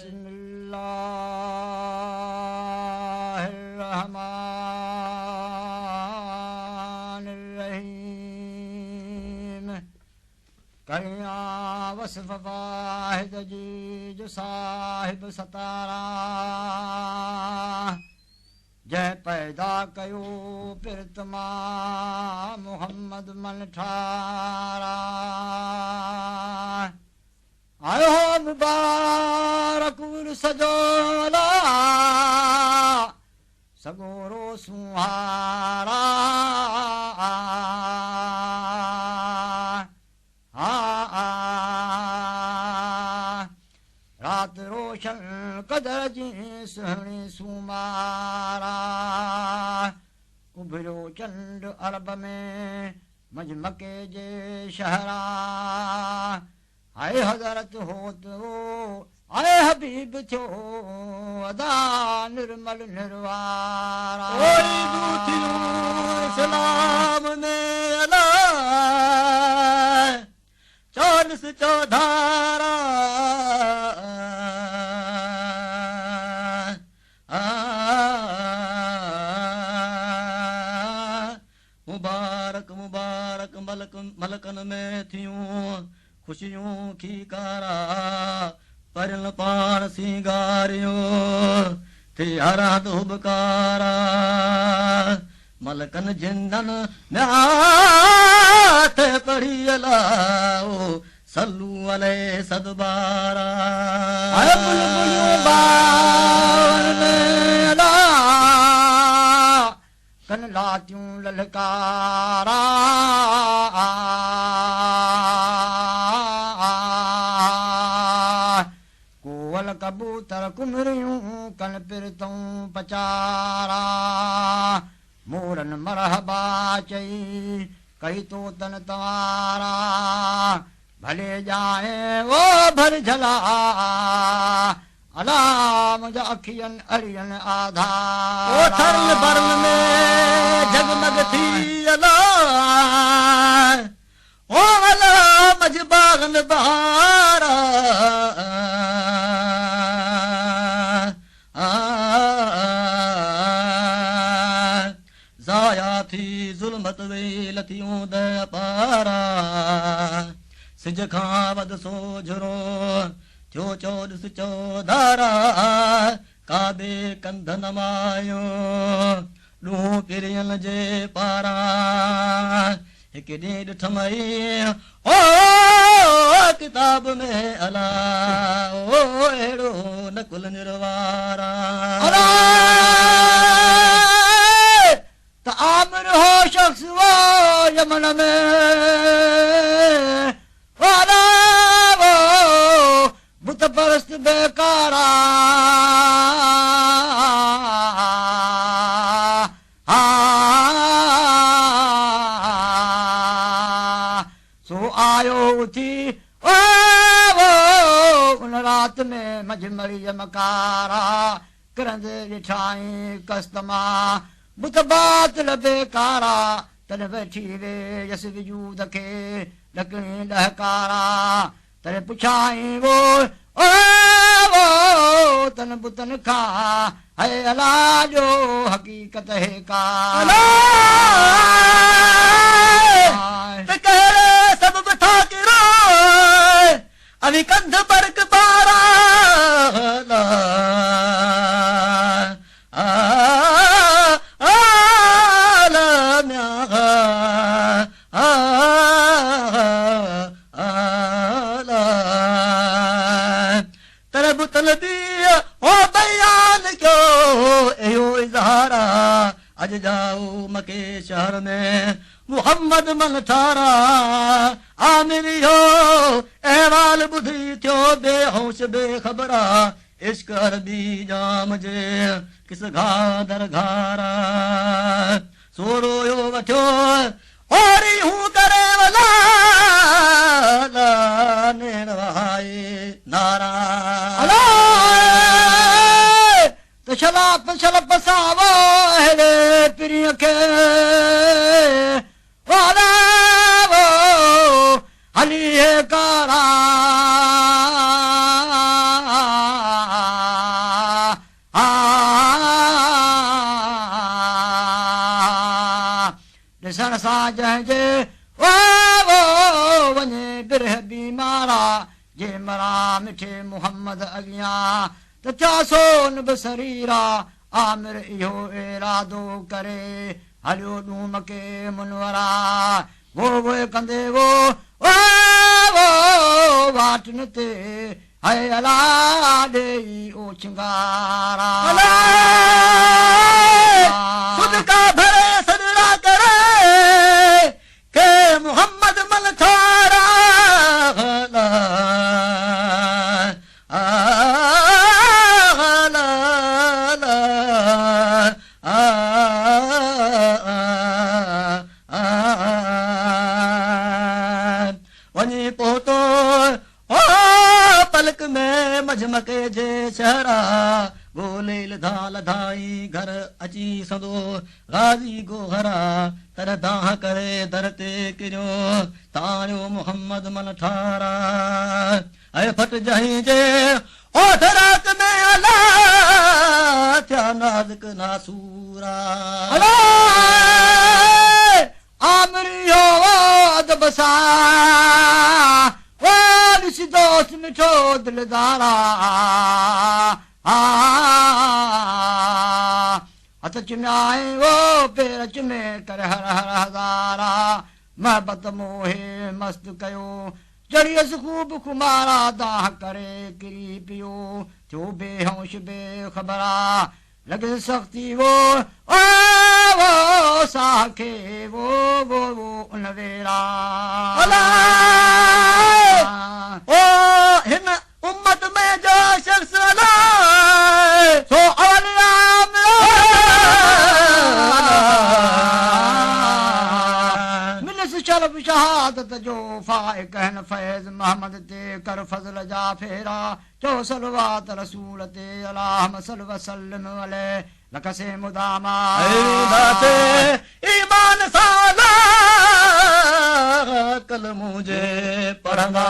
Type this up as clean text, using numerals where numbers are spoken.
बिस्मिल्लाहिर्रहमानिर्रहीम करिया वसफ़ वाहिद जी जो साहिब सतारा जंहिं पैदा कयो प्रितमा मुहम्मद मन ठारा आयो मुबारक सजोला सगोरो सुहारा रात रोशन कदर जी सुहिणी सुमारा उभरियो चंड अरब में मजमके जे शहरा आए हज़रत होत हो आए हबीब थियो अदा निर्मल निर्वारा इस्लाम ने अला चालीस चौधारा मुबारक मुबारक मलकन में थियूं खुशियूं की कारा परल पाण सिंगारियो थे हरा दुबकारा मलकन जिंदन नाथ पढ़ी अलाओ सल्लू अलै सदबारा कन लातियूं ललकारा कोवल कबूतर कुमरियूं कन पिरतूं पचारा मोरन मरहबा चई कई तो तन तवारा भले जाए वो भर झला अला मुझा अखियन अरियन आधार ओ थरल बरल में जगमग थी अला ओ अला मजबागन बहारा जाया थी जुल्मत वे लतियूं द पारा सिज खां वध सोझरो थियो चौॾिस चौधारा काबे कंध नमायो ॾूं पिरियल जे पारा हिकु ॾींहुं ॾिठमई ओ किताब में अला ओ अहिड़ो नकुल निर्वारा त आमिर हो शख्स वो यमन में वाला वो बुत परस्त बेकारा सो आयो थी वो उन रात में मजमड़ी मकारा करंद ॾिठाई कस्तमा बुत बातिल बेकारा तन बैठी वे यस वजूद खे ॾकणी ॾहकारा तने पुछाई वो तन बुतन खां है अला जो हकीकत है का कहिड़े सबब था किरो अभी कंध बरक पारा अज जाओ मके शहर में मुहम्मद मन ठारा आमिरियो अहवाल ॿुधी थियो बेहोश बेखबरा इश्क अरबी जाम जे किस घादर घारा सो रोयो वठियो और यूं करे वला नेण वहाए नारा छला पछल पसावो हेड़े पिरीअ खे वाला वो हली कारा ॾिसण सां जंहिंजे वो वञे बिरह बीमारा जे मरा मिठे मोहम्मद अॻियां त थिया सोन बि शरीरा आमिर इहो इरादो करे हलियो ॾूम के मुनवरा वो कंदे वो वाटनि ते हाय अला ॾेई ओ चिंगारा सदका भरे सदड़ा करे के मोहम्मद मन थारा वञी पहुतो पलक में मजमके जे शहरा ॻोल्हे लधा लधाई घर अची सदो गाज़ी गोहरा तर दाह करे दर ते किरियो तारियो मोहम्मद मन ठारा ऐं फट जहीं जे ओठ रात में अला थिया नाज़ुक नासूरा आमरियो अदब सां ॾिसी दोस्त मिठो दिलदारा हथ चिमियाए वो पेर चिमे करे हर हर हज़ारा महबत मोहे मस्त कयो चढ़ियसि खूब खुमारा दाह करे किरी पियो थियो बेहोश बेख़बरा लॻे सख़्ती वो साह खे वो उन वेरा ओ हिन उम्मत में जो शख्स सो मिलस शरफ शहादत जो फाइक कहन फैज़ मोहम्मद ते कर फज़ल जा फेरा चो सलवात रसूल ते अल्लाहुम्मा सल्लि व सल्लिम अलैहि लकसे मुदामा ईमान साला कल मुझे पढ़ंदा